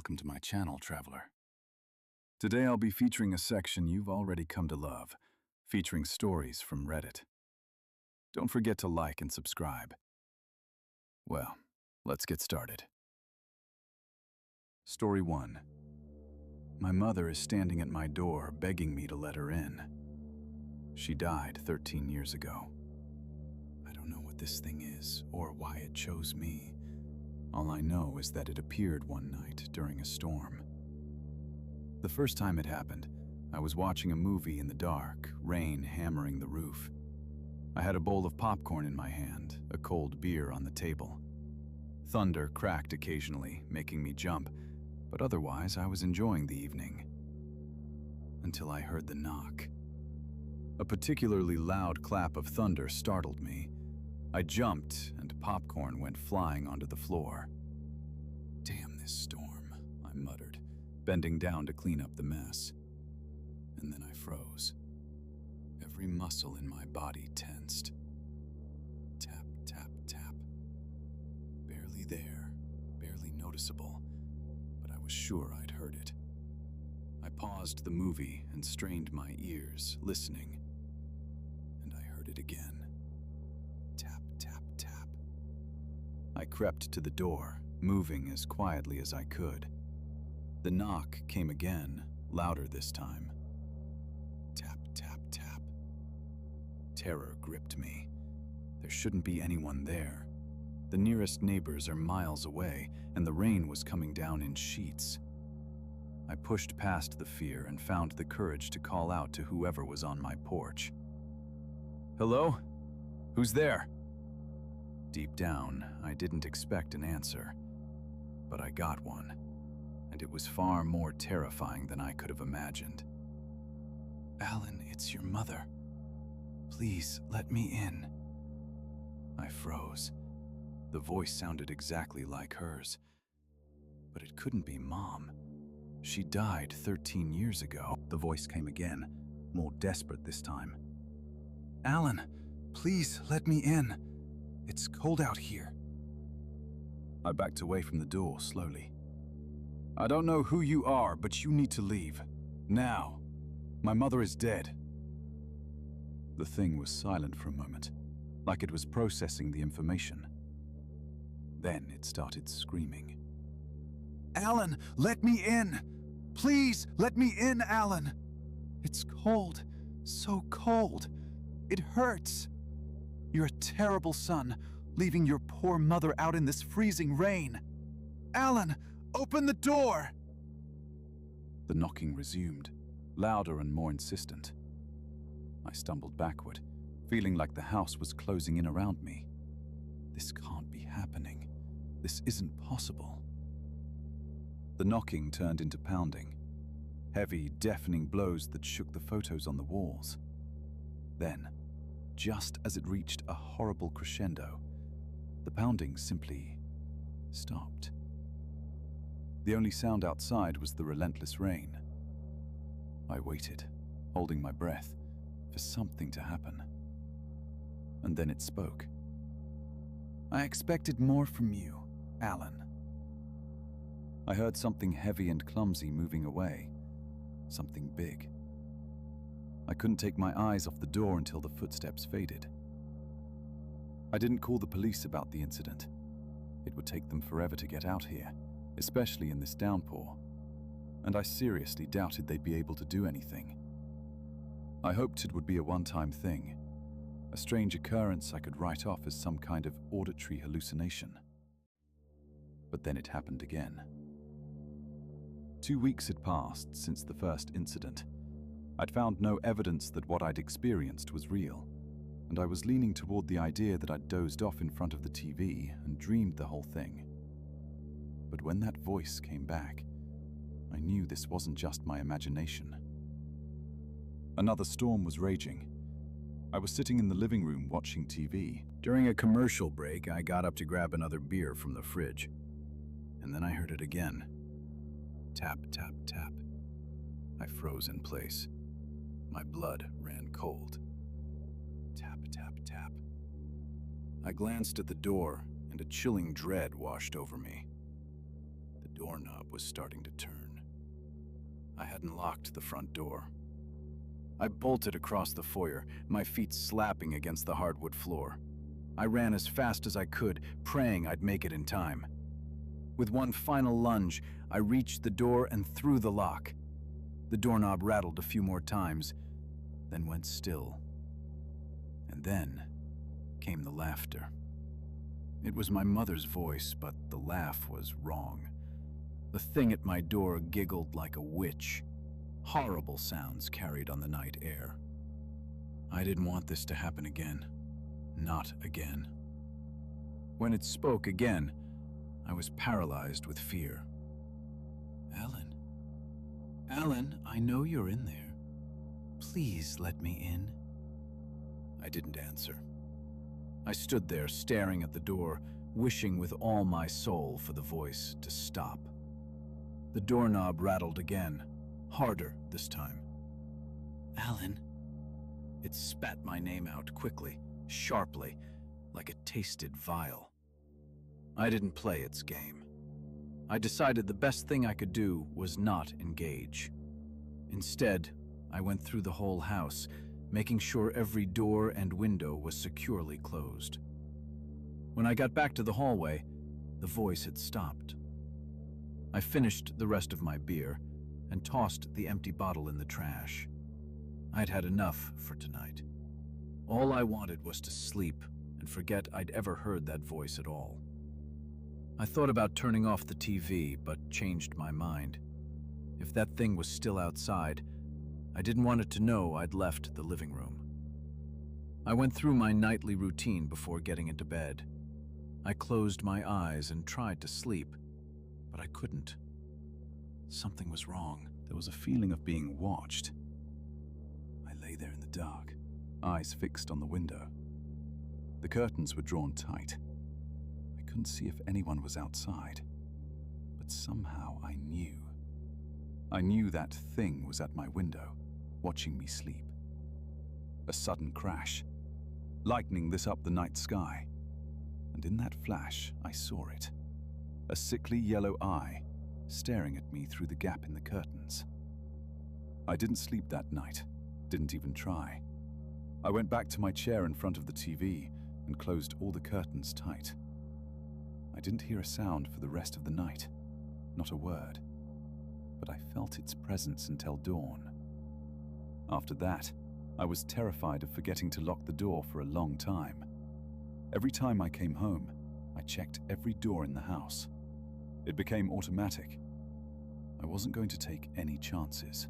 welcome to my channel, traveler. Today I'll be featuring a section you've already come to love, featuring stories from Reddit. Don't forget to like and subscribe. Well, let's get started. Story 1. My mother is standing at my door begging me to let her in. She died 13 years ago. I don't know what this thing is or why it chose me. All I know is that it appeared one night during a storm. The first time it happened, I was watching a movie in the dark, rain hammering the roof. I had a bowl of popcorn in my hand, a cold beer on the table. Thunder cracked occasionally, making me jump, but otherwise I was enjoying the evening. Until I heard the knock. A particularly loud clap of thunder startled me. I jumped, and popcorn went flying onto the floor. "Damn this storm," I muttered, bending down to clean up the mess. And then I froze. Every muscle in my body tensed. Tap, tap, tap. Barely there, barely noticeable, but I was sure I'd heard it. I paused the movie and strained my ears, listening. And I heard it again. Tap, tap, tap. I crept to the door, moving as quietly as I could. The knock came again, louder this time. Tap, tap, tap. Terror gripped me. There shouldn't be anyone there. The nearest neighbors are miles away, and the rain was coming down in sheets. I pushed past the fear and found the courage to call out to whoever was on my porch. "Hello? Who's there?" Deep down, I didn't expect an answer, but I got one, and it was far more terrifying than I could have imagined. "Alan, it's your mother. Please, let me in." I froze. The voice sounded exactly like hers, but it couldn't be Mom. She died 13 years ago. The voice came again, more desperate this time. "Alan, please let me in. It's cold out here." I backed away from the door slowly. "I don't know who you are, but you need to leave. Now. My mother is dead." The thing was silent for a moment, like it was processing the information. Then it started screaming. "Alan, let me in! Please, let me in, Alan! It's cold, so cold. It hurts. You're a terrible son, leaving your poor mother out in this freezing rain. Alan, open the door!" The knocking resumed, louder and more insistent. I stumbled backward, feeling like the house was closing in around me. This can't be happening. This isn't possible. The knocking turned into pounding, heavy, deafening blows that shook the photos on the walls. Then, just as it reached a horrible crescendo, the pounding simply stopped. The only sound outside was the relentless rain. I waited, holding my breath, for something to happen. And then it spoke. "I expected more from you, Alan." I heard something heavy and clumsy moving away, something big. I couldn't take my eyes off the door until the footsteps faded. I didn't call the police about the incident. It would take them forever to get out here, especially in this downpour, and I seriously doubted they'd be able to do anything. I hoped it would be a one-time thing, a strange occurrence I could write off as some kind of auditory hallucination. But then it happened again. 2 weeks had passed since the first incident. I'd found no evidence that what I'd experienced was real, and I was leaning toward the idea that I'd dozed off in front of the TV and dreamed the whole thing. But when that voice came back, I knew this wasn't just my imagination. Another storm was raging. I was sitting in the living room watching TV. During a commercial break, I got up to grab another beer from the fridge. And then I heard it again. Tap, tap, tap. I froze in place. My blood ran cold. Tap, tap, tap. I glanced at the door, and a chilling dread washed over me. The doorknob was starting to turn. I hadn't locked the front door. I bolted across the foyer, my feet slapping against the hardwood floor. I ran as fast as I could, praying I'd make it in time. With one final lunge, I reached the door and threw the lock. The doorknob rattled a few more times, then went still. And then came the laughter. It was my mother's voice, but the laugh was wrong. The thing at my door giggled like a witch. Horrible sounds carried on the night air. I didn't want this to happen again. Not again. When it spoke again, I was paralyzed with fear. Alan. Alan, I know you're in there. Please let me in. I didn't answer. I stood there staring at the door, wishing with all my soul for the voice to stop. The doorknob rattled again, harder this time. Alan. It spat my name out quickly, sharply, like it tasted vile. I didn't play its game. I decided the best thing I could do was not engage. Instead, I went through the whole house, making sure every door and window was securely closed. When I got back to the hallway, the voice had stopped. I finished the rest of my beer and tossed the empty bottle in the trash. I'd had enough for tonight. All I wanted was to sleep and forget I'd ever heard that voice at all. I thought about turning off the TV, but changed my mind. If that thing was still outside, I didn't want it to know I'd left the living room. I went through my nightly routine before getting into bed. I closed my eyes and tried to sleep, but I couldn't. Something was wrong. There was a feeling of being watched. I lay there in the dark, eyes fixed on the window. The curtains were drawn tight. I couldn't see if anyone was outside, but somehow I knew. I knew that thing was at my window, watching me sleep. A sudden crash, lightning this up the night sky, and in that flash I saw it. A sickly yellow eye staring at me through the gap in the curtains. I didn't sleep that night, didn't even try. I went back to my chair in front of the TV and closed all the curtains tight. I didn't hear a sound for the rest of the night, not a word, but I felt its presence until dawn. After that, I was terrified of forgetting to lock the door for a long time. Every time I came home, I checked every door in the house. It became automatic. I wasn't going to take any chances.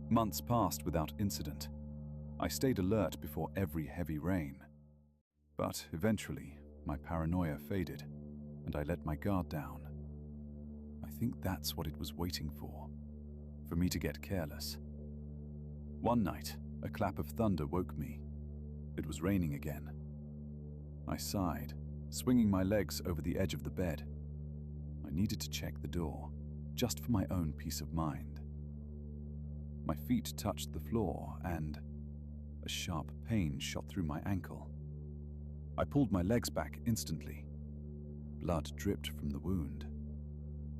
Months passed without incident. I stayed alert before every heavy rain. But eventually, my paranoia faded, and I let my guard down. I think that's what it was waiting for me to get careless. One night, a clap of thunder woke me. It was raining again. I sighed, swinging my legs over the edge of the bed. I needed to check the door, just for my own peace of mind. My feet touched the floor and a sharp pain shot through my ankle. I pulled my legs back instantly. Blood dripped from the wound.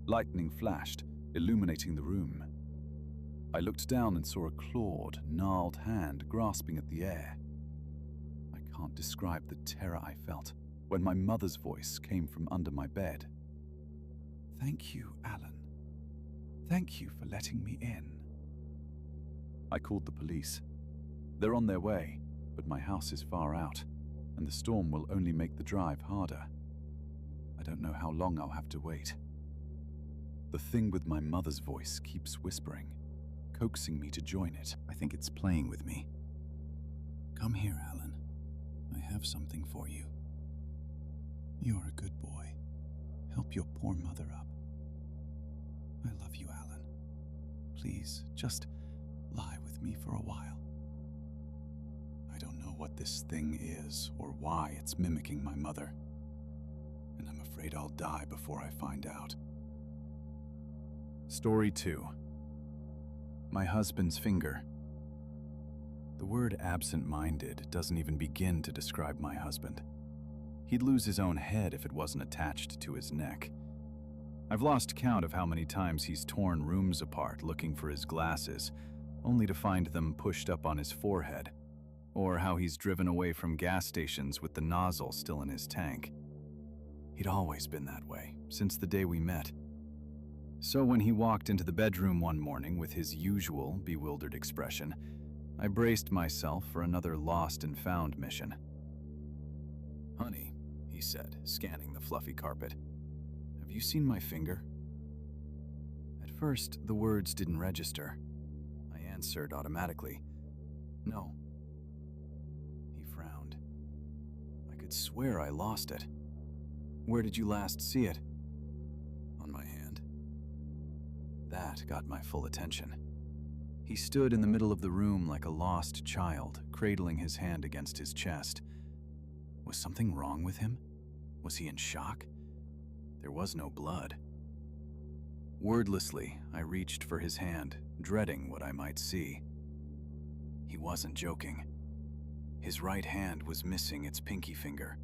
Lightning flashed, illuminating the room. I looked down and saw a clawed, gnarled hand grasping at the air. I can't describe the terror I felt when my mother's voice came from under my bed. "Thank you, Alan. Thank you for letting me in." I called the police. They're on their way, but my house is far out, and the storm will only make the drive harder. I don't know how long I'll have to wait. The thing with my mother's voice keeps whispering, coaxing me to join it. I think it's playing with me. "Come here, Alan. I have something for you. You're a good boy. Help your poor mother up. I love you, Alan. Please, just lie with me for a while. I don't know what this thing is or why it's mimicking my mother, and I'm afraid I'll die before I find out." Story 2. My husband's finger. The word absent-minded doesn't even begin to describe my husband. He'd lose his own head if it wasn't attached to his neck. I've lost count of how many times he's torn rooms apart looking for his glasses, only to find them pushed up on his forehead, or how he's driven away from gas stations with the nozzle still in his tank. He'd always been that way, since the day we met. So when he walked into the bedroom one morning with his usual bewildered expression, I braced myself for another lost and found mission. "Honey," he said, scanning the fluffy carpet, "have you seen my finger?" At first, the words didn't register. I answered automatically, "No." He frowned. "I could swear I lost it. Where did you last see it?" "On my hand." That got my full attention. He stood in the middle of the room like a lost child, cradling his hand against his chest. Was something wrong with him? Was he in shock? There was no blood. Wordlessly, I reached for his hand, dreading what I might see. He wasn't joking. His right hand was missing its pinky finger.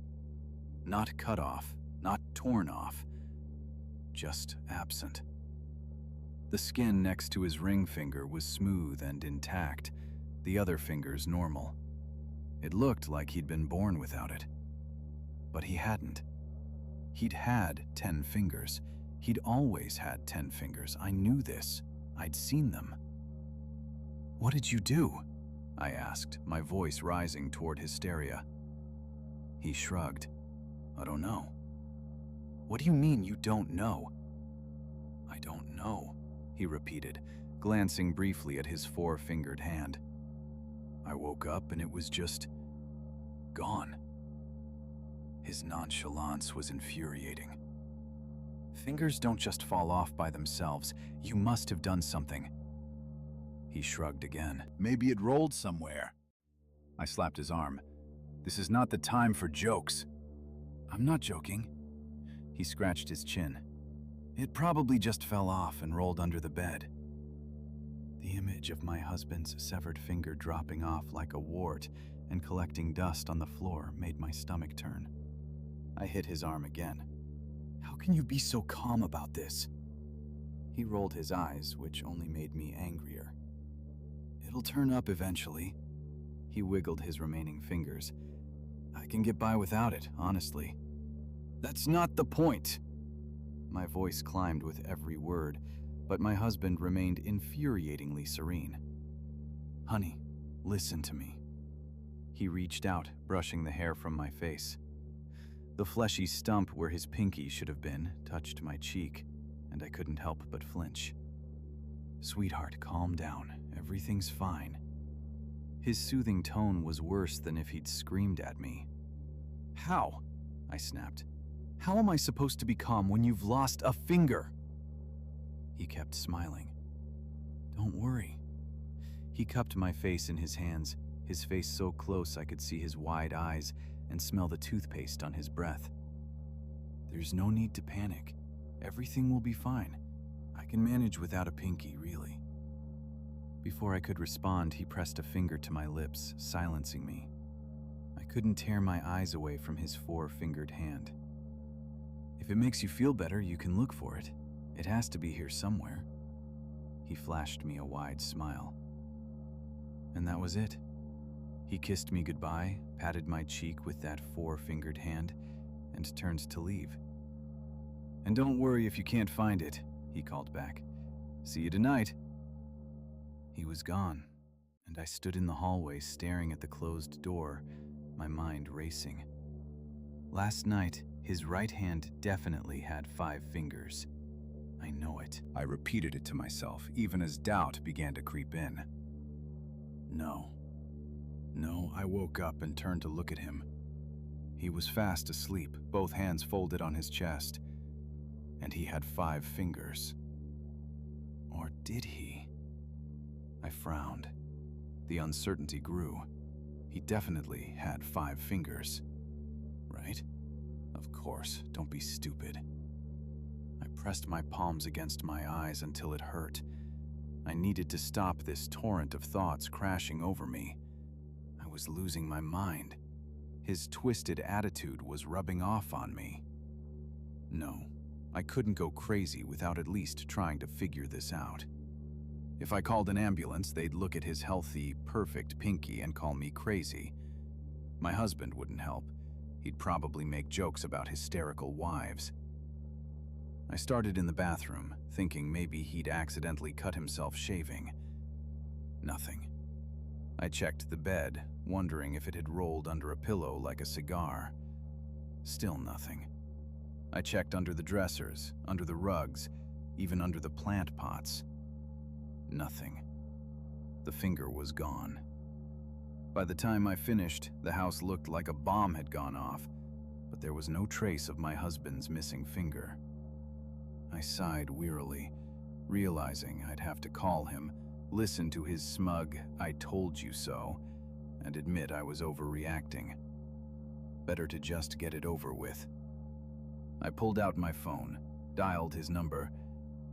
Not cut off, not torn off, just absent. The skin next to his ring finger was smooth and intact, the other fingers normal. It looked like he'd been born without it. But he hadn't. He'd had 10 fingers. He'd always had 10 fingers. I knew this. I'd seen them. "What did you do?" I asked, my voice rising toward hysteria. He shrugged. "I don't know." "What do you mean you don't know?" "I don't know," he repeated, glancing briefly at his 4-fingered hand. "I woke up and it was just gone." His nonchalance was infuriating. "Fingers don't just fall off by themselves. You must have done something." He shrugged again. "Maybe it rolled somewhere." I slapped his arm. "This is not the time for jokes." "I'm not joking." He scratched his chin. "It probably just fell off and rolled under the bed." The image of my husband's severed finger dropping off like a wart and collecting dust on the floor made my stomach turn. I hit his arm again. "How can you be so calm about this?" He rolled his eyes, which only made me angrier. "It'll turn up eventually." He wiggled his remaining fingers. "I can get by without it, honestly." "That's not the point." My voice climbed with every word, but my husband remained infuriatingly serene. "Honey, listen to me." He reached out, brushing the hair from my face. The fleshy stump where his pinky should have been touched my cheek, and I couldn't help but flinch. "Sweetheart, calm down. Everything's fine." His soothing tone was worse than if he'd screamed at me. "How?" I snapped. "How am I supposed to be calm when you've lost a finger?" He kept smiling. "Don't worry." He cupped my face in his hands, his face so close I could see his wide eyes and smell the toothpaste on his breath. "There's no need to panic. Everything will be fine. I can manage without a pinky, really." Before I could respond, he pressed a finger to my lips, silencing me. I couldn't tear my eyes away from his 4-fingered hand. "If it makes you feel better, you can look for it. It has to be here somewhere." He flashed me a wide smile. And that was it. He kissed me goodbye, patted my cheek with that 4-fingered hand, and turned to leave. "And don't worry if you can't find it," he called back. "See you tonight." He was gone, and I stood in the hallway staring at the closed door, my mind racing. Last night, his right hand definitely had 5 fingers. I know it. I repeated it to myself, even as doubt began to creep in. No, I woke up and turned to look at him. He was fast asleep, both hands folded on his chest, and he had 5 fingers. Or did he? I frowned. The uncertainty grew. He definitely had 5 fingers. Right? Of course, don't be stupid. I pressed my palms against my eyes until it hurt. I needed to stop this torrent of thoughts crashing over me. I was losing my mind. His twisted attitude was rubbing off on me. No, I couldn't go crazy without at least trying to figure this out. If I called an ambulance, they'd look at his healthy, perfect pinky and call me crazy. My husband wouldn't help. He'd probably make jokes about hysterical wives. I started in the bathroom, thinking maybe he'd accidentally cut himself shaving. Nothing. I checked the bed, wondering if it had rolled under a pillow like a cigar. Still nothing. I checked under the dressers, under the rugs, even under the plant pots. Nothing. The finger was gone. By the time I finished, the house looked like a bomb had gone off, but there was no trace of my husband's missing finger. I sighed wearily, realizing I'd have to call him, listen to his smug "I told you so," and admit I was overreacting. Better to just get it over with. I pulled out my phone, dialed his number,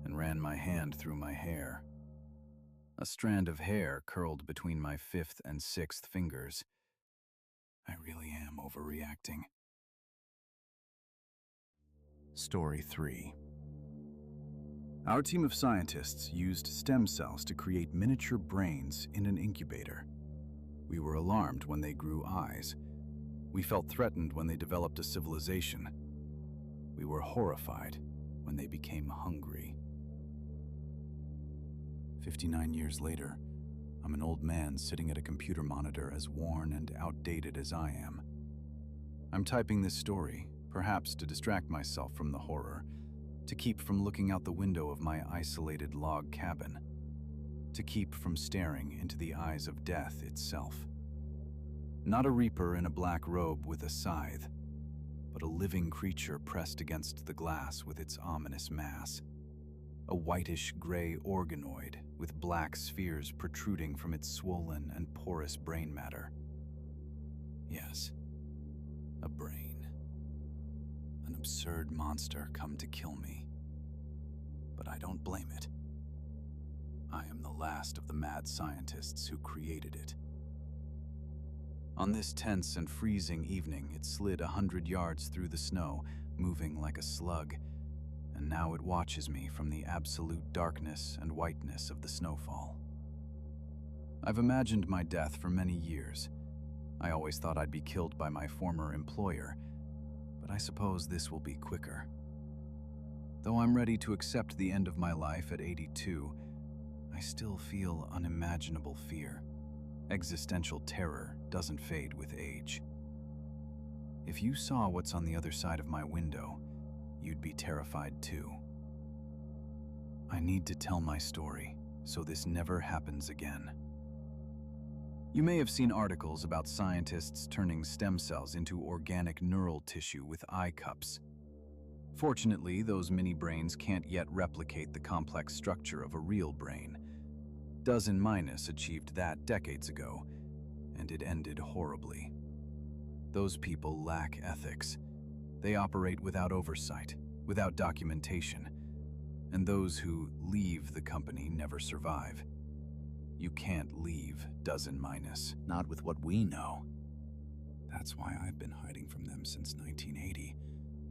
and ran my hand through my hair. A strand of hair curled between my fifth and sixth fingers. I really am overreacting. Story 3. Our team of scientists used stem cells to create miniature brains in an incubator. We were alarmed when they grew eyes. We felt threatened when they developed a civilization. We were horrified when they became hungry. 59 years later, I'm an old man sitting at a computer monitor as worn and outdated as I am. I'm typing this story, perhaps to distract myself from the horror, to keep from looking out the window of my isolated log cabin, to keep from staring into the eyes of death itself. Not a reaper in a black robe with a scythe, but a living creature pressed against the glass with its ominous mass. A whitish-gray organoid with black spheres protruding from its swollen and porous brain matter. Yes, a brain. An absurd monster come to kill me. But I don't blame it. I am the last of the mad scientists who created it. On this tense and freezing evening, it slid 100 yards through the snow, moving like a slug, and now it watches me from the absolute darkness and whiteness of the snowfall. I've imagined my death for many years. I always thought I'd be killed by my former employer, but I suppose this will be quicker. Though I'm ready to accept the end of my life at 82, I still feel unimaginable fear. Existential terror doesn't fade with age. If you saw what's on the other side of my window, you'd be terrified too. I need to tell my story so this never happens again. You may have seen articles about scientists turning stem cells into organic neural tissue with eye cups. Fortunately, those mini brains can't yet replicate the complex structure of a real brain. Dozen Minus achieved that decades ago, and it ended horribly. Those people lack ethics. They operate without oversight, without documentation, and those who leave the company never survive. You can't leave Dozen Minus, not with what we know. That's why I've been hiding from them since 1980,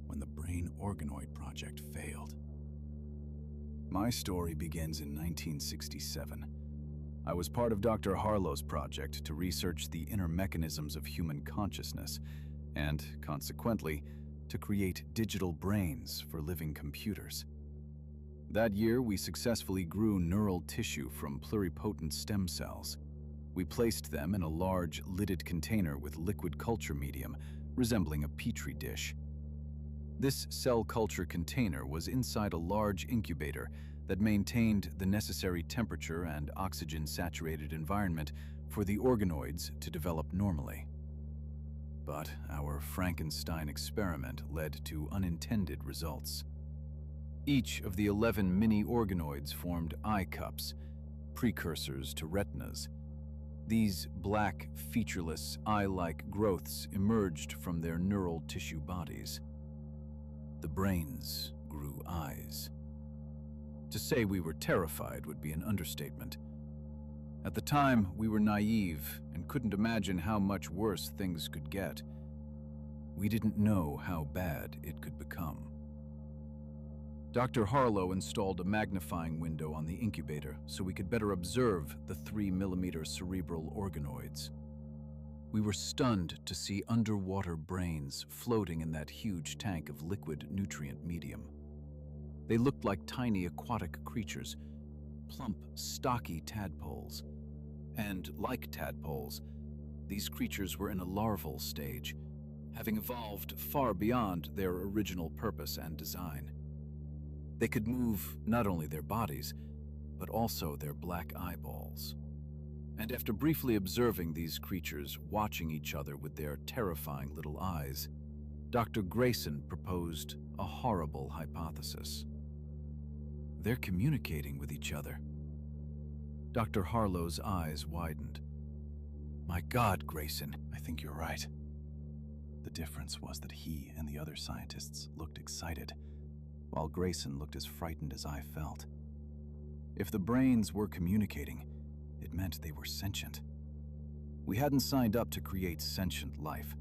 when the Brain Organoid project failed. My story begins in 1967. I was part of Dr. Harlow's project to research the inner mechanisms of human consciousness and, consequently, to create digital brains for living computers. That year, we successfully grew neural tissue from pluripotent stem cells. We placed them in a large, lidded container with liquid culture medium, resembling a petri dish. This cell culture container was inside a large incubator that maintained the necessary temperature and oxygen-saturated environment for the organoids to develop normally. But our Frankenstein experiment led to unintended results. Each of the 11 mini organoids formed eye cups, precursors to retinas. These black, featureless, eye-like growths emerged from their neural tissue bodies. The brains grew eyes. To say we were terrified would be an understatement. At the time, we were naive and couldn't imagine how much worse things could get. We didn't know how bad it could become. Dr. Harlow installed a magnifying window on the incubator so we could better observe the 3-millimeter cerebral organoids. We were stunned to see underwater brains floating in that huge tank of liquid nutrient medium. They looked like tiny aquatic creatures, plump, stocky tadpoles. And like tadpoles, these creatures were in a larval stage, having evolved far beyond their original purpose and design. They could move not only their bodies, but also their black eyeballs. And after briefly observing these creatures watching each other with their terrifying little eyes, Dr. Grayson proposed a horrible hypothesis. They're communicating with each other. Dr. Harlow's eyes widened. My God, Grayson, I think you're right. The difference was that he and the other scientists looked excited, while Grayson looked as frightened as I felt. If the brains were communicating, it meant they were sentient. We hadn't signed up to create sentient life,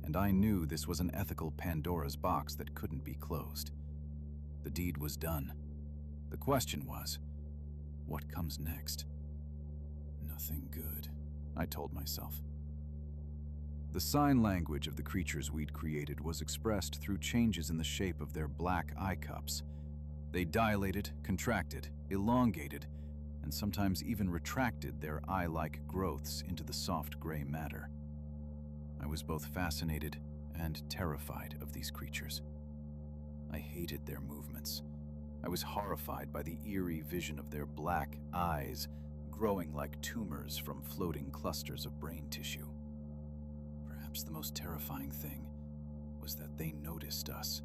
and I knew this was an ethical Pandora's box that couldn't be closed. The deed was done. The question was, what comes next? Nothing good, I told myself. The sign language of the creatures we'd created was expressed through changes in the shape of their black eye cups. They dilated, contracted, elongated, and sometimes even retracted their eye-like growths into the soft gray matter. I was both fascinated and terrified of these creatures. I hated their movements. I was horrified by the eerie vision of their black eyes growing like tumors from floating clusters of brain tissue. Perhaps the most terrifying thing was that they noticed us.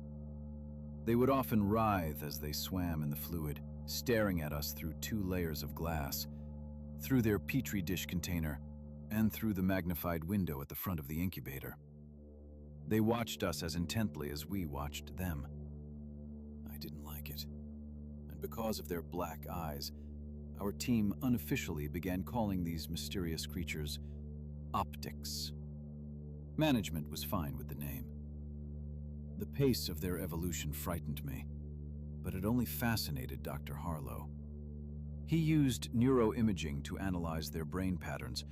They would often writhe as they swam in the fluid, staring at us through 2 layers of glass, through their petri dish container, and through the magnified window at the front of the incubator. They watched us as intently as we watched them. I didn't like it. And because of their black eyes, our team unofficially began calling these mysterious creatures optics. Management was fine with the name. The pace of their evolution frightened me, but it only fascinated Dr. Harlow. He used neuroimaging to analyze their brain patterns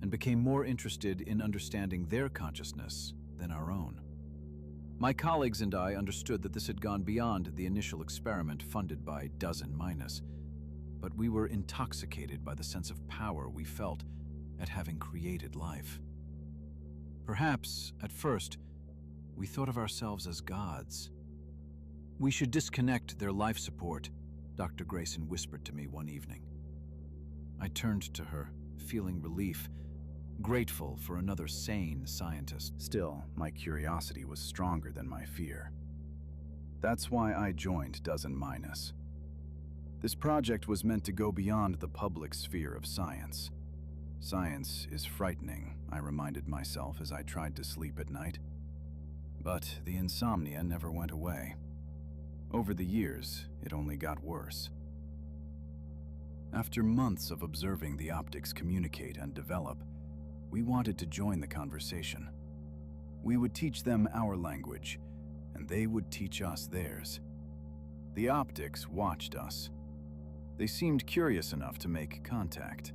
and became more interested in understanding their consciousness than our own. My colleagues and I understood that this had gone beyond the initial experiment funded by Dozen Minus, but we were intoxicated by the sense of power we felt at having created life. Perhaps, at first, we thought of ourselves as gods. We should disconnect their life support, Dr. Grayson whispered to me one evening. I turned to her, feeling relief, grateful for another sane scientist. Still, my curiosity was stronger than my fear. That's why I joined Dozen Minus. This project was meant to go beyond the public sphere of science. Science is frightening, I reminded myself as I tried to sleep at night. But the insomnia never went away. Over the years, it only got worse. After months of observing the optics communicate and develop, we wanted to join the conversation. We would teach them our language, and they would teach us theirs. The optics watched us. They seemed curious enough to make contact.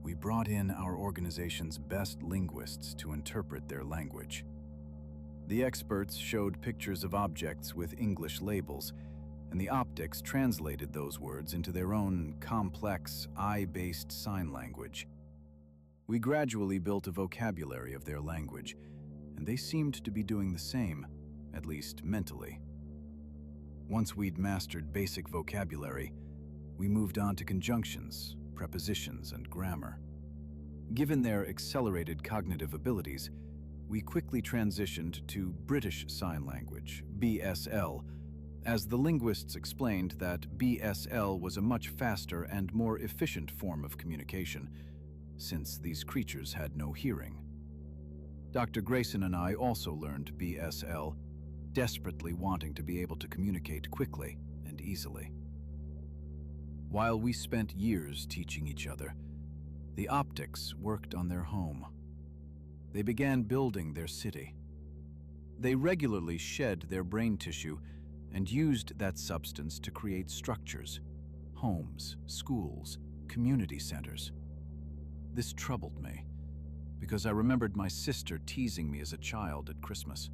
We brought in our organization's best linguists to interpret their language. The experts showed pictures of objects with English labels, and the optics translated those words into their own complex, eye-based sign language. We gradually built a vocabulary of their language, and they seemed to be doing the same, at least mentally. Once we'd mastered basic vocabulary, we moved on to conjunctions, prepositions, and grammar. Given their accelerated cognitive abilities, we quickly transitioned to British Sign Language, BSL, as the linguists explained that BSL was a much faster and more efficient form of communication, since these creatures had no hearing. Dr. Grayson and I also learned BSL, desperately wanting to be able to communicate quickly and easily. While we spent years teaching each other, the optics worked on their home. They began building their city. They regularly shed their brain tissue and used that substance to create structures, homes, schools, community centers. This troubled me, because I remembered my sister teasing me as a child at Christmas.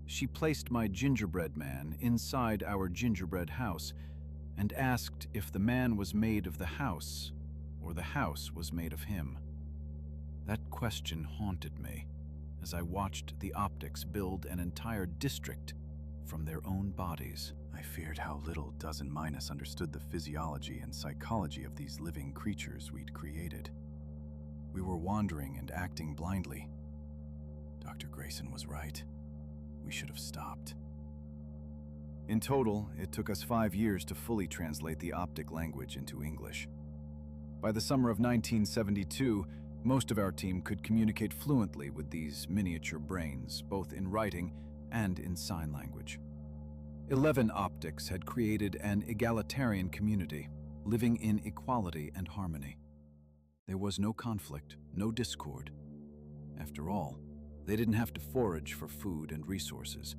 She placed my gingerbread man inside our gingerbread house and asked if the man was made of the house or the house was made of him. That question haunted me as I watched the optics build an entire district from their own bodies. I feared how little Dozen Minus understood the physiology and psychology of these living creatures we'd created. We were wandering and acting blindly. Dr. Grayson was right. We should have stopped. In total, it took us 5 years to fully translate the optic language into English. By the summer of 1972, most of our team could communicate fluently with these miniature brains, both in writing and in sign language. 11 Optics had created an egalitarian community, living in equality and harmony. There was no conflict, no discord. After all, they didn't have to forage for food and resources.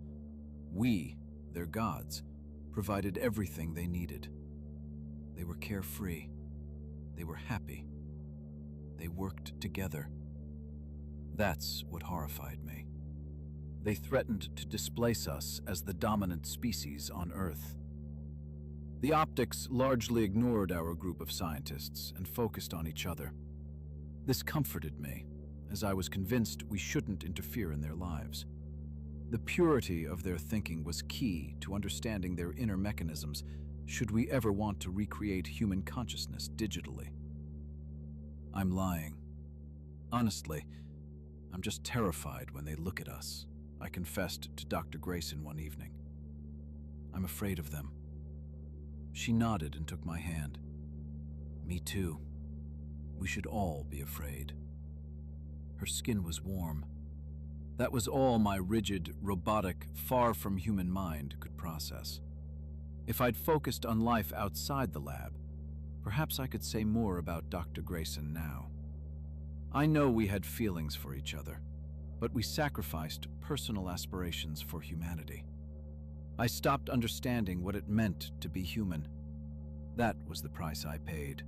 We, their gods, provided everything they needed. They were carefree. They were happy. They worked together. That's what horrified me. They threatened to displace us as the dominant species on Earth. The Optics largely ignored our group of scientists and focused on each other. This comforted me, as I was convinced we shouldn't interfere in their lives. The purity of their thinking was key to understanding their inner mechanisms should we ever want to recreate human consciousness digitally. I'm lying. Honestly, I'm just terrified when they look at us, I confessed to Dr. Grayson one evening. I'm afraid of them. She nodded and took my hand. Me too. We should all be afraid. Her skin was warm. That was all my rigid, robotic, far from human mind could process. If I'd focused on life outside the lab, perhaps I could say more about Dr. Grayson now. I know we had feelings for each other, but we sacrificed personal aspirations for humanity. I stopped understanding what it meant to be human. That was the price I paid.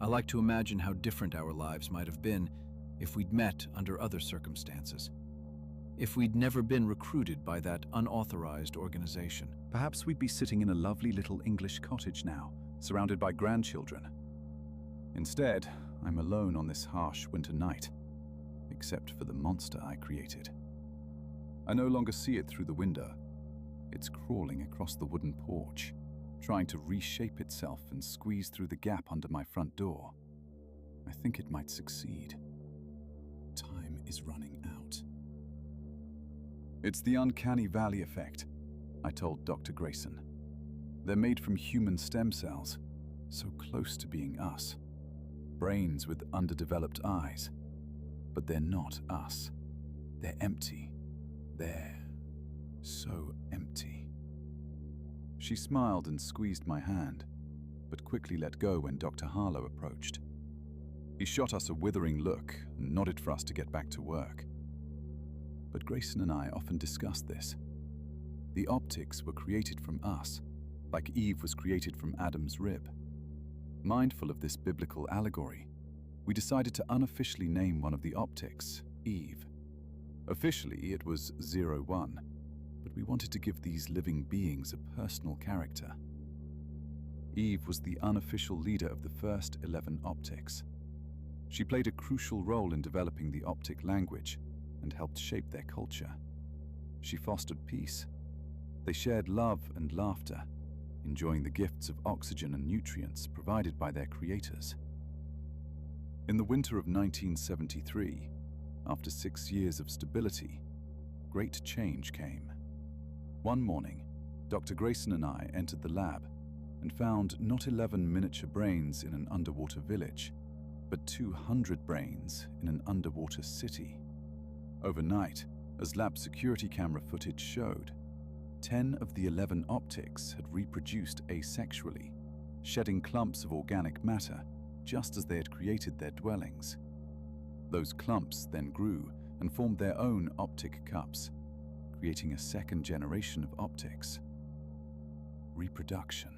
I like to imagine how different our lives might have been if we'd met under other circumstances. If we'd never been recruited by that unauthorized organization. Perhaps we'd be sitting in a lovely little English cottage now, surrounded by grandchildren. Instead, I'm alone on this harsh winter night, except for the monster I created. I no longer see it through the window. It's crawling across the wooden porch, trying to reshape itself and squeeze through the gap under my front door. I think it might succeed. Time is running out. It's the uncanny valley effect, I told Dr. Grayson. They're made from human stem cells, so close to being us. Brains with underdeveloped eyes. But they're not us. They're empty. They're so empty. She smiled and squeezed my hand, but quickly let go when Dr. Harlow approached. He shot us a withering look and nodded for us to get back to work. But Grayson and I often discussed this. The Optics were created from us, like Eve was created from Adam's rib. Mindful of this biblical allegory, we decided to unofficially name one of the Optics Eve. Officially, it was 01, but we wanted to give these living beings a personal character. Eve was the unofficial leader of the first 11 Optics. She played a crucial role in developing the Optic language and helped shape their culture. She fostered peace. They shared love and laughter, enjoying the gifts of oxygen and nutrients provided by their creators. In the winter of 1973, after 6 years of stability, great change came. One morning, Dr. Grayson and I entered the lab and found not 11 miniature brains in an underwater village, but 200 brains in an underwater city. Overnight, as lab security camera footage showed, 10 of the 11 Optics had reproduced asexually, shedding clumps of organic matter just as they had created their dwellings. Those clumps then grew and formed their own Optic cups, creating a second generation of optics. Reproduction.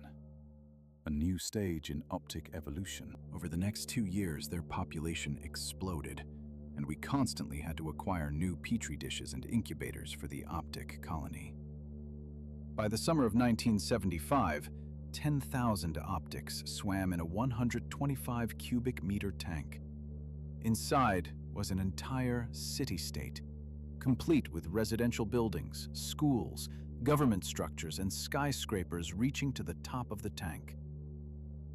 A new stage in optic evolution. Over the next 2 years, their population exploded, and we constantly had to acquire new petri dishes and incubators for the optic colony. By the summer of 1975, 10,000 optics swam in a 125 cubic meter tank. Inside was an entire city-state, complete with residential buildings, schools, government structures, and skyscrapers reaching to the top of the tank.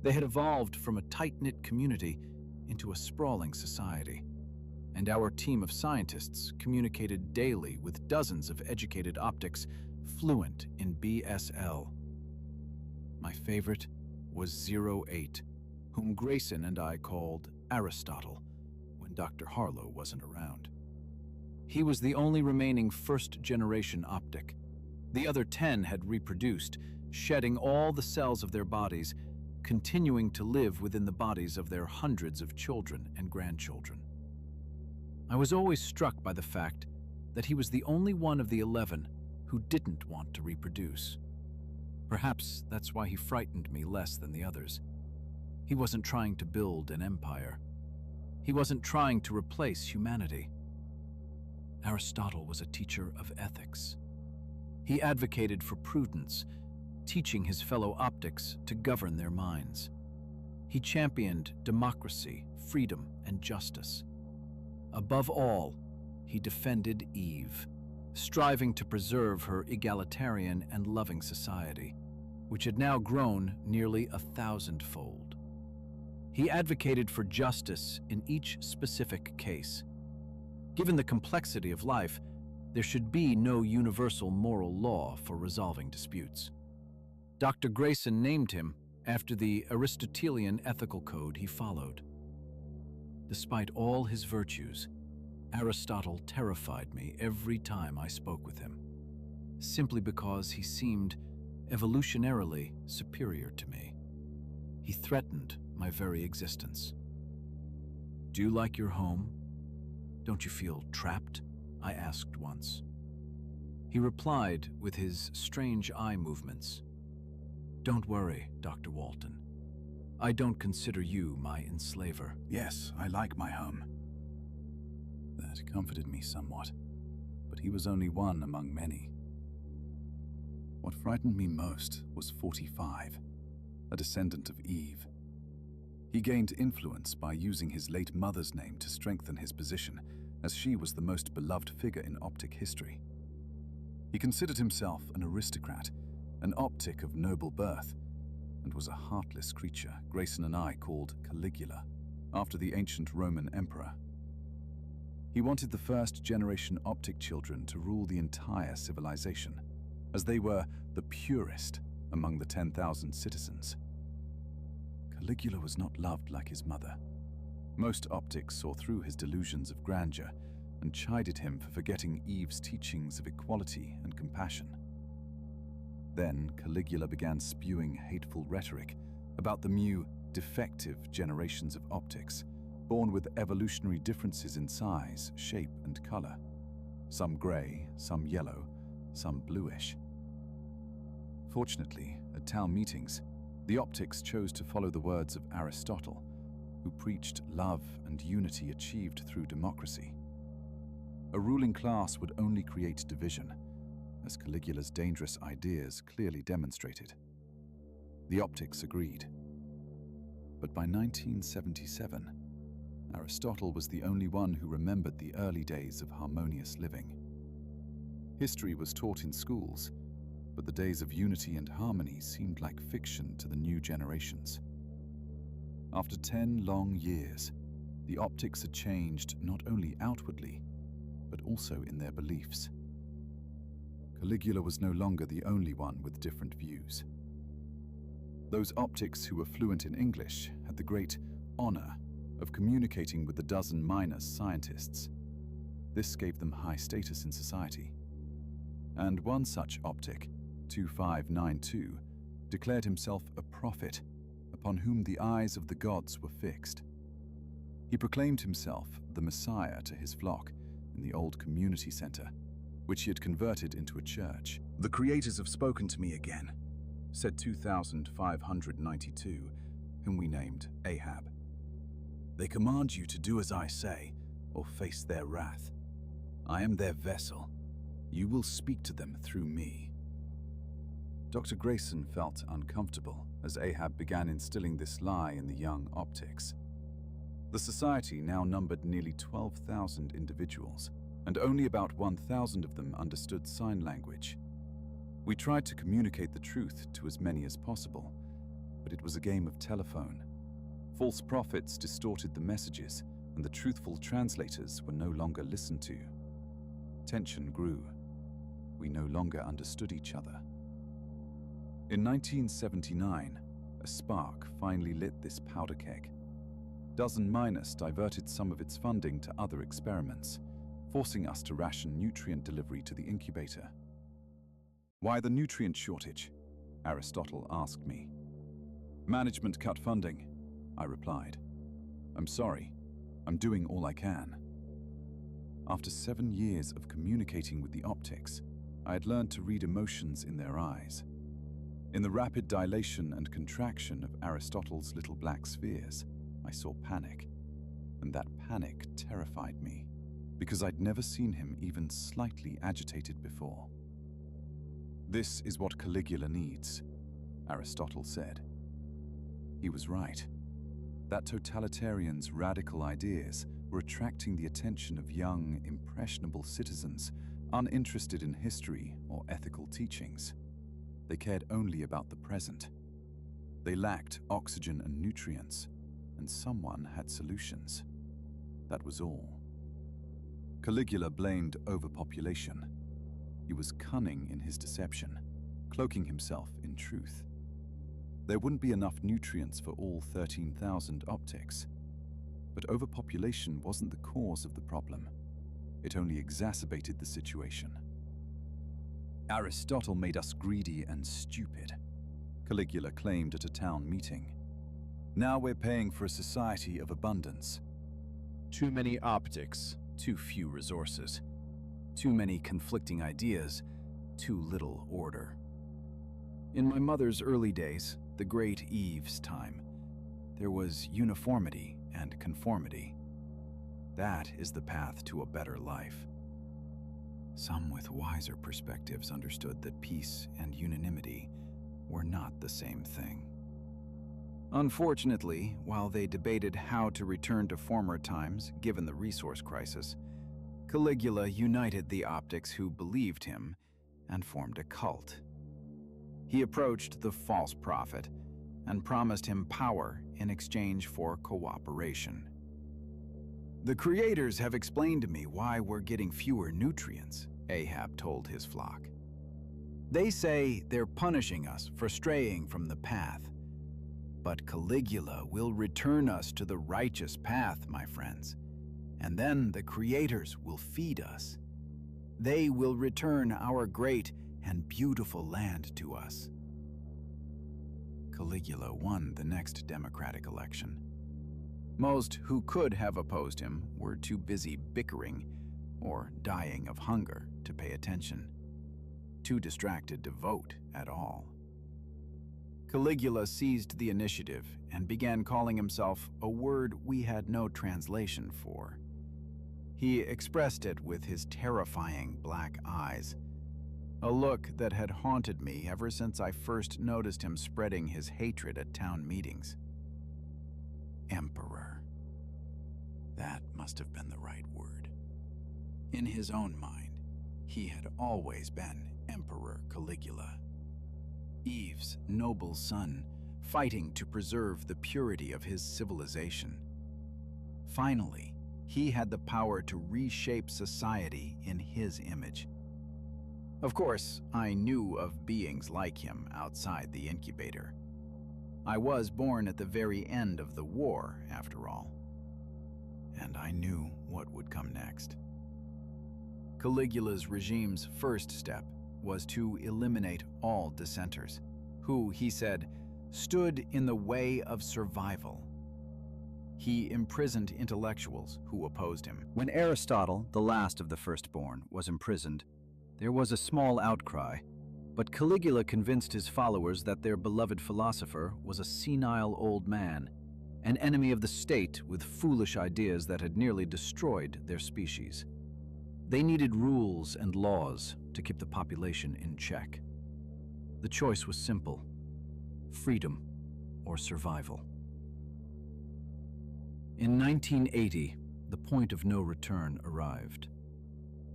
They had evolved from a tight-knit community into a sprawling society, and our team of scientists communicated daily with dozens of educated optics fluent in BSL. My favorite was 08, whom Grayson and I called Aristotle when Dr. Harlow wasn't around. He was the only remaining first-generation optic. The other 10 had reproduced, shedding all the cells of their bodies, continuing to live within the bodies of their hundreds of children and grandchildren. I was always struck by the fact that he was the only one of the 11 who didn't want to reproduce. Perhaps that's why he frightened me less than the others. He wasn't trying to build an empire. He wasn't trying to replace humanity. Aristotle was a teacher of ethics. He advocated for prudence, teaching his fellow optics to govern their minds. He championed democracy, freedom, and justice. Above all, he defended Eve, striving to preserve her egalitarian and loving society, which had now grown nearly 1,000-fold. He advocated for justice in each specific case. Given the complexity of life, there should be no universal moral law for resolving disputes. Dr. Grayson named him after the Aristotelian ethical code he followed. Despite all his virtues, Aristotle terrified me every time I spoke with him, simply because he seemed evolutionarily superior to me. He threatened my very existence. "Do you like your home? Don't you feel trapped?" I asked once. He replied with his strange eye movements. "Don't worry, Dr. Walton. I don't consider you my enslaver." Yes, I like my home. That comforted me somewhat, but he was only one among many. What frightened me most was 45, a descendant of Eve. He gained influence by using his late mother's name to strengthen his position, as she was the most beloved figure in optic history. He considered himself an aristocrat, an optic of noble birth, and was a heartless creature Grayson and I called Caligula, after the ancient Roman emperor. He wanted the first-generation optic children to rule the entire civilization, as they were the purest among the 10,000 citizens. Caligula was not loved like his mother. Most optics saw through his delusions of grandeur and chided him for forgetting Eve's teachings of equality and compassion. Then Caligula began spewing hateful rhetoric about the new, defective generations of optics, born with evolutionary differences in size, shape, and color. Some gray, some yellow, some bluish. Fortunately, at town meetings, the optics chose to follow the words of Aristotle, who preached love and unity achieved through democracy. A ruling class would only create division, as Caligula's dangerous ideas clearly demonstrated. The optics agreed. But by 1977, Aristotle was the only one who remembered the early days of harmonious living. History was taught in schools, but the days of unity and harmony seemed like fiction to the new generations. After 10 long years, the optics had changed not only outwardly, but also in their beliefs. Caligula was no longer the only one with different views. Those optics who were fluent in English had the great honor of communicating with the dozen minor scientists. This gave them high status in society. And one such optic, 2592, declared himself a prophet upon whom the eyes of the gods were fixed. He proclaimed himself the Messiah to his flock in the old community center, which he had converted into a church. "The creators have spoken to me again," said 2592, whom we named Ahab. "They command you to do as I say, or face their wrath. I am their vessel. You will speak to them through me." Dr. Grayson felt uncomfortable as Ahab began instilling this lie in the young optics. The society now numbered nearly 12,000 individuals, and only about 1,000 of them understood sign language. We tried to communicate the truth to as many as possible, but it was a game of telephone. False prophets distorted the messages, and the truthful translators were no longer listened to. Tension grew. We no longer understood each other. In 1979, a spark finally lit this powder keg. Dozen Minus diverted some of its funding to other experiments, forcing us to ration nutrient delivery to the incubator. "Why the nutrient shortage?" Aristotle asked me. "Management cut funding," I replied. "I'm sorry. I'm doing all I can." After 7 years of communicating with the optics, I had learned to read emotions in their eyes. In the rapid dilation and contraction of Aristotle's little black spheres, I saw panic, and that panic terrified me, because I'd never seen him even slightly agitated before. "This is what Caligula needs," Aristotle said. He was right. That totalitarian's radical ideas were attracting the attention of young, impressionable citizens uninterested in history or ethical teachings. They cared only about the present. They lacked oxygen and nutrients, and someone had solutions. That was all. Caligula blamed overpopulation. He was cunning in his deception, cloaking himself in truth. There wouldn't be enough nutrients for all 13,000 optics. But overpopulation wasn't the cause of the problem. It only exacerbated the situation. "Aristotle made us greedy and stupid," Caligula claimed at a town meeting. "Now we're paying for a society of abundance. Too many optics, too few resources. Too many conflicting ideas, too little order." In my mother's early days, the great Eve's time, there was uniformity and conformity. That is the path to a better life. Some with wiser perspectives understood that peace and unanimity were not the same thing. Unfortunately, while they debated how to return to former times given the resource crisis, Caligula united the optics who believed him and formed a cult. He approached the false prophet and promised him power in exchange for cooperation. "The creators have explained to me why we're getting fewer nutrients," Ahab told his flock. "They say they're punishing us for straying from the path. But Caligula will return us to the righteous path, my friends, and then the creators will feed us. They will return our great and beautiful land to us." Caligula won the next democratic election. Most who could have opposed him were too busy bickering or dying of hunger to pay attention, too distracted to vote at all. Caligula seized the initiative and began calling himself a word we had no translation for. He expressed it with his terrifying black eyes, a look that had haunted me ever since I first noticed him spreading his hatred at town meetings. Emperor. That must have been the right word. In his own mind, he had always been Emperor Caligula, Eve's noble son, fighting to preserve the purity of his civilization. Finally, he had the power to reshape society in his image. Of course, I knew of beings like him outside the incubator. I was born at the very end of the war, after all. And I knew what would come next. Caligula's regime's first step was to eliminate all dissenters, who, he said, stood in the way of survival. He imprisoned intellectuals who opposed him. When Aristotle, the last of the firstborn, was imprisoned, There was a small outcry, but Caligula convinced his followers that their beloved philosopher was a senile old man, an enemy of the state with foolish ideas that had nearly destroyed their species. They needed rules and laws to keep the population in check. The choice was simple: freedom or survival. In 1980, the point of no return arrived.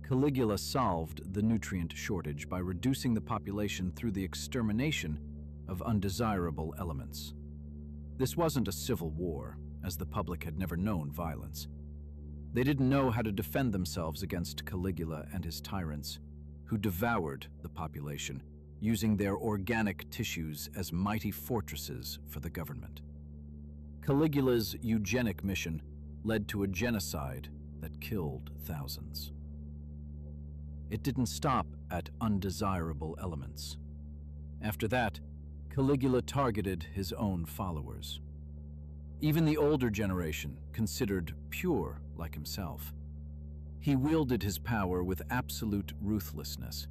Caligula solved the nutrient shortage by reducing the population through the extermination of undesirable elements. This wasn't a civil war, as the public had never known violence. They didn't know how to defend themselves against Caligula and his tyrants, who devoured the population, using their organic tissues as mighty fortresses for the government. Caligula's eugenic mission led to a genocide that killed thousands. It didn't stop at undesirable elements. After that, Caligula targeted his own followers. Even the older generation, considered pure like himself. He wielded his power with absolute ruthlessness.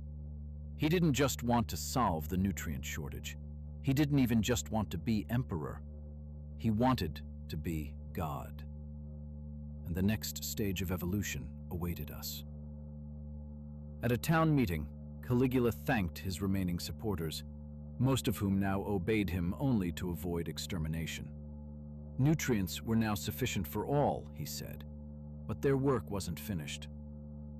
He didn't just want to solve the nutrient shortage. He didn't even just want to be emperor. He wanted to be God. And the next stage of evolution awaited us. At a town meeting, Caligula thanked his remaining supporters, most of whom now obeyed him only to avoid extermination. Nutrients were now sufficient for all, he said, but their work wasn't finished.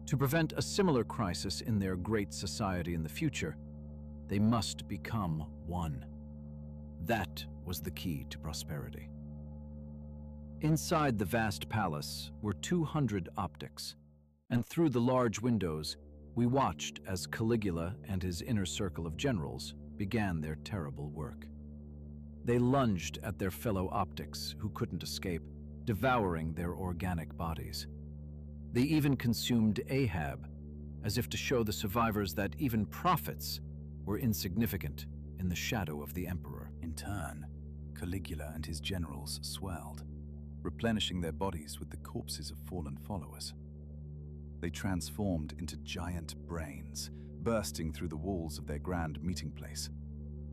To prevent a similar crisis in their great society in the future, they must become one. That was the key to prosperity. Inside the vast palace were 200 optics, and through the large windows, we watched as Caligula and his inner circle of generals began their terrible work. They lunged at their fellow optics who couldn't escape, devouring their organic bodies. They even consumed Ahab, as if to show the survivors that even prophets were insignificant in the shadow of the emperor. In turn, Caligula and his generals swelled, replenishing their bodies with the corpses of fallen followers. They transformed into giant brains, bursting through the walls of their grand meeting place.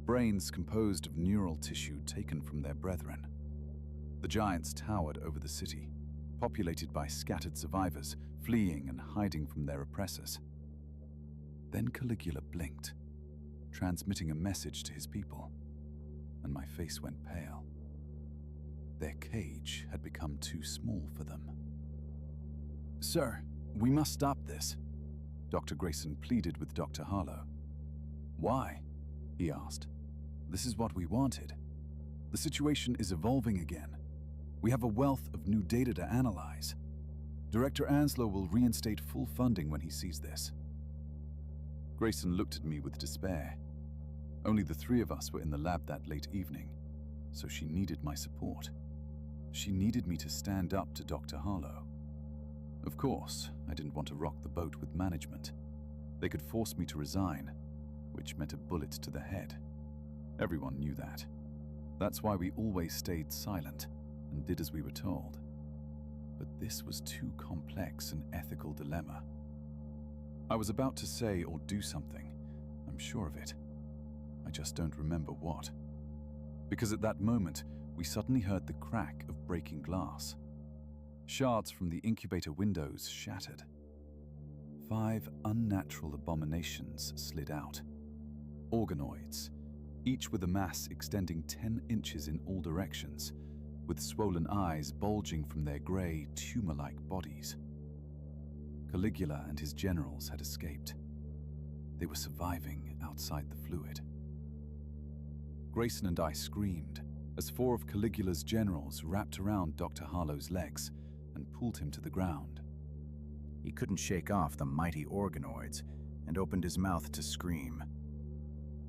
Brains composed of neural tissue taken from their brethren. The giants towered over the city, populated by scattered survivors, fleeing and hiding from their oppressors. Then Caligula blinked, transmitting a message to his people, and my face went pale. Their cage had become too small for them. "Sir, we must stop this," Dr. Grayson pleaded with Dr. Harlow. "Why?" he asked. "This is what we wanted. The situation is evolving again. We have a wealth of new data to analyze. Director Anslow will reinstate full funding when he sees this." Grayson looked at me with despair. Only the three of us were in the lab that late evening, so she needed my support. She needed me to stand up to Dr. Harlow. Of course, I didn't want to rock the boat with management. They could force me to resign, which meant a bullet to the head. Everyone knew that. That's why we always stayed silent and did as we were told. But this was too complex an ethical dilemma. I was about to say or do something, I'm sure of it. I just don't remember what. Because at that moment, we suddenly heard the crack of breaking glass. Shards from the incubator windows shattered. 5 unnatural abominations slid out. Organoids, each with a mass extending 10 inches in all directions, with swollen eyes bulging from their grey, tumor-like bodies. Caligula and his generals had escaped. They were surviving outside the fluid. Grayson and I screamed as 4 of Caligula's generals wrapped around Dr. Harlow's legs and pulled him to the ground. He couldn't shake off the mighty organoids and opened his mouth to scream.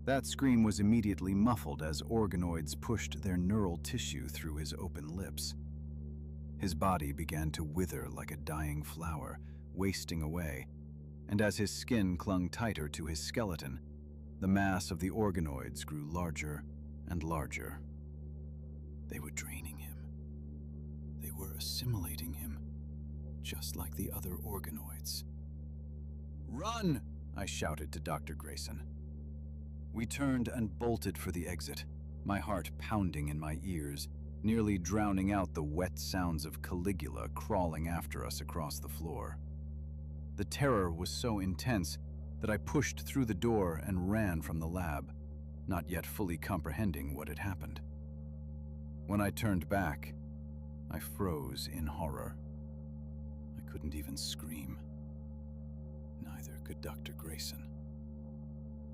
That scream was immediately muffled as organoids pushed their neural tissue through his open lips. His body began to wither like a dying flower, wasting away, and as his skin clung tighter to his skeleton, the mass of the organoids grew larger and larger. They were draining him. They were assimilating him, just like the other organoids. "Run!" I shouted to Dr. Grayson. We turned and bolted for the exit, my heart pounding in my ears, nearly drowning out the wet sounds of Caligula crawling after us across the floor. The terror was so intense that I pushed through the door and ran from the lab, not yet fully comprehending what had happened. When I turned back, I froze in horror. I couldn't even scream. Neither could Dr. Grayson.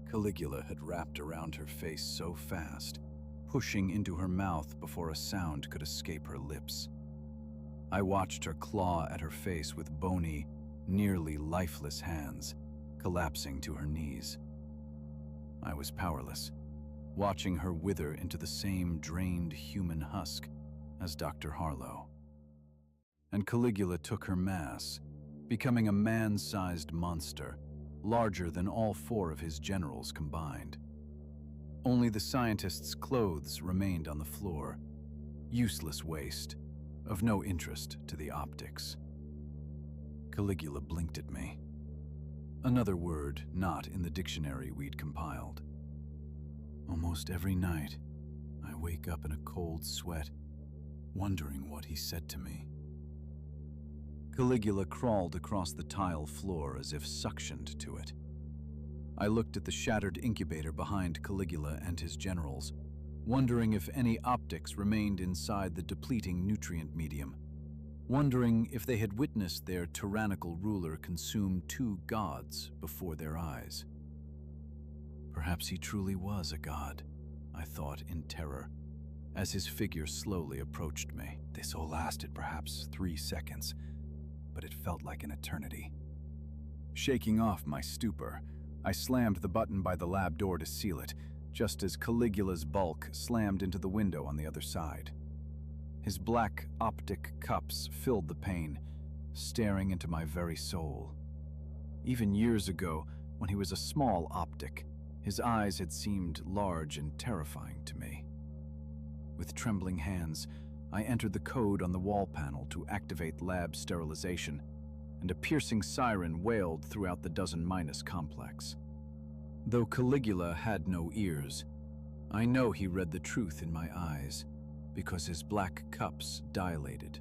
Caligula had wrapped around her face so fast, pushing into her mouth before a sound could escape her lips. I watched her claw at her face with bony, nearly lifeless hands, collapsing to her knees. I was powerless, watching her wither into the same drained human husk as Dr. Harlow. And Caligula took her mass, becoming a man-sized monster, larger than all 4 of his generals combined. Only the scientist's clothes remained on the floor, useless waste, of no interest to the optics. Caligula blinked at me. Another word not in the dictionary we'd compiled. Almost every night, I wake up in a cold sweat, wondering what he said to me. Caligula crawled across the tile floor as if suctioned to it. I looked at the shattered incubator behind Caligula and his generals, wondering if any optics remained inside the depleting nutrient medium, wondering if they had witnessed their tyrannical ruler consume 2 gods before their eyes. Perhaps he truly was a god, I thought in terror, as his figure slowly approached me. This all lasted perhaps 3 seconds, but it felt like an eternity. Shaking off my stupor, I slammed the button by the lab door to seal it, just as Caligula's bulk slammed into the window on the other side. His black optic cups filled the pane, staring into my very soul. Even years ago, when he was a small optic, his eyes had seemed large and terrifying to me. With trembling hands, I entered the code on the wall panel to activate lab sterilization, and a piercing siren wailed throughout the Dozen-Minus complex. Though Caligula had no ears, I know he read the truth in my eyes, because his black cups dilated.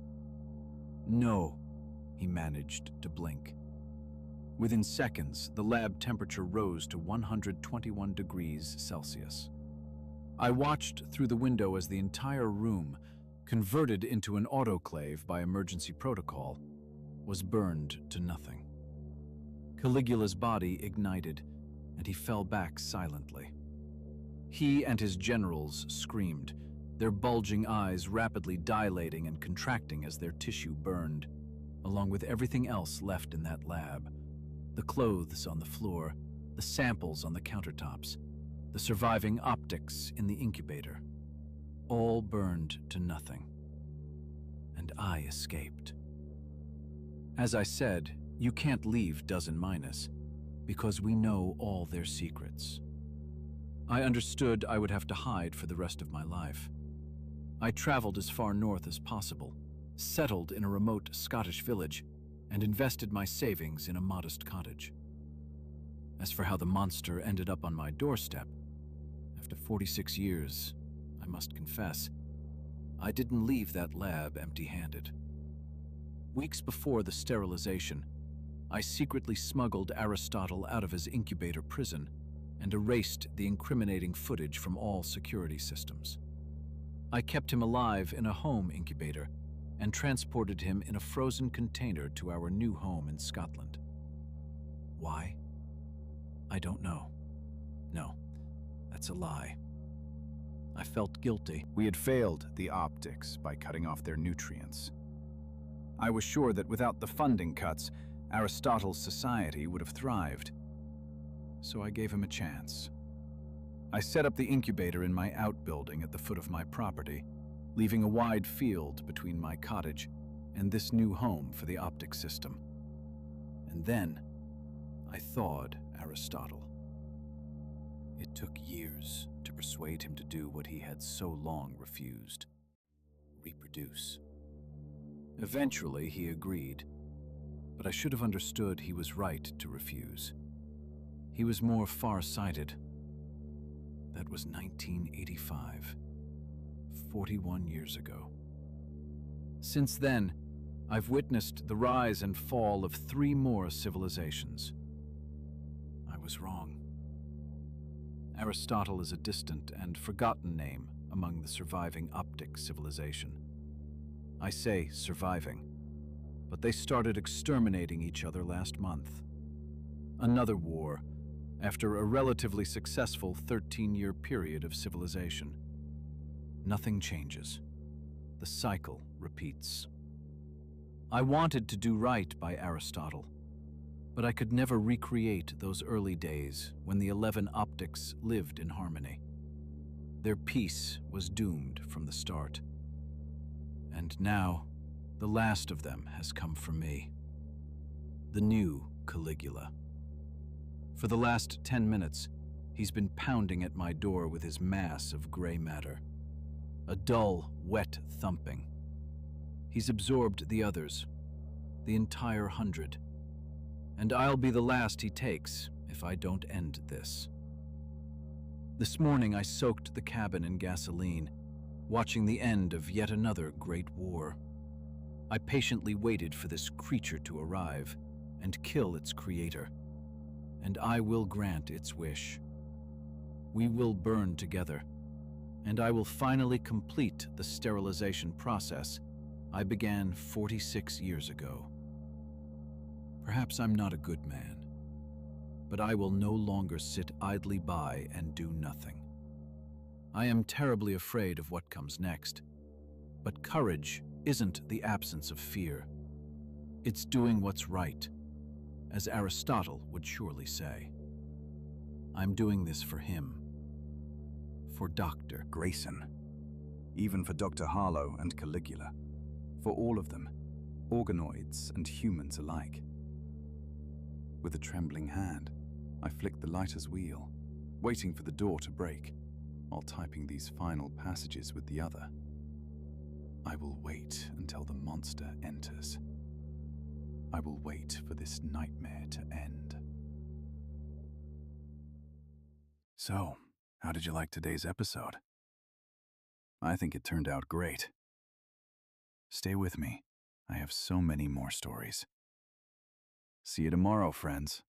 No, he managed to blink. Within seconds, the lab temperature rose to 121 degrees Celsius. I watched through the window as the entire room, converted into an autoclave by emergency protocol, was burned to nothing. Caligula's body ignited, and he fell back silently. He and his generals screamed, their bulging eyes rapidly dilating and contracting as their tissue burned, along with everything else left in that lab. The clothes on the floor, the samples on the countertops, the surviving optics in the incubator. All burned to nothing. And I escaped. As I said, you can't leave Dozen-Minus, because we know all their secrets. I understood I would have to hide for the rest of my life. I traveled as far north as possible, settled in a remote Scottish village, and invested my savings in a modest cottage. As for how the monster ended up on my doorstep, after 46 years, I must confess, I didn't leave that lab empty-handed. Weeks before the sterilization, I secretly smuggled Aristotle out of his incubator prison and erased the incriminating footage from all security systems. I kept him alive in a home incubator and transported him in a frozen container to our new home in Scotland. Why? I don't know. No, that's a lie. I felt guilty. We had failed the optics by cutting off their nutrients. I was sure that without the funding cuts, Aristotle's society would have thrived. So I gave him a chance. I set up the incubator in my outbuilding at the foot of my property, leaving a wide field between my cottage and this new home for the optic system. And then I thawed Aristotle. It took years to persuade him to do what he had so long refused: reproduce. Eventually, he agreed, but I should have understood he was right to refuse. he was more far-sighted. That was 1985, 41 years ago. Since then, I've witnessed the rise and fall of 3 more civilizations. I was wrong. Aristotle is a distant and forgotten name among the surviving Optic civilization. I say surviving, but they started exterminating each other last month. Another war, after a relatively successful 13-year period of civilization. Nothing changes. The cycle repeats. I wanted to do right by Aristotle, but I could never recreate those early days when the 11 Optics lived in harmony. Their peace was doomed from the start. And now, the last of them has come for me. The new Caligula. For the last 10 minutes, he's been pounding at my door with his mass of gray matter. A dull, wet thumping. He's absorbed the others, the entire 100. And I'll be the last he takes if I don't end this. This morning I soaked the cabin in gasoline, watching the end of yet another great war. I patiently waited for this creature to arrive and kill its creator. And I will grant its wish. We will burn together, and I will finally complete the sterilization process I began 46 years ago. Perhaps I'm not a good man, but I will no longer sit idly by and do nothing. I am terribly afraid of what comes next, but courage isn't the absence of fear. It's doing what's right, as Aristotle would surely say. I'm doing this for him, for Dr. Grayson. Even for Dr. Harlow and Caligula. For all of them, organoids and humans alike. With a trembling hand, I flicked the lighter's wheel, waiting for the door to break, while typing these final passages with the other. I will wait until the monster enters. I will wait for this nightmare to end. So, how did you like today's episode? I think it turned out great. Stay with me. I have so many more stories. See you tomorrow, friends.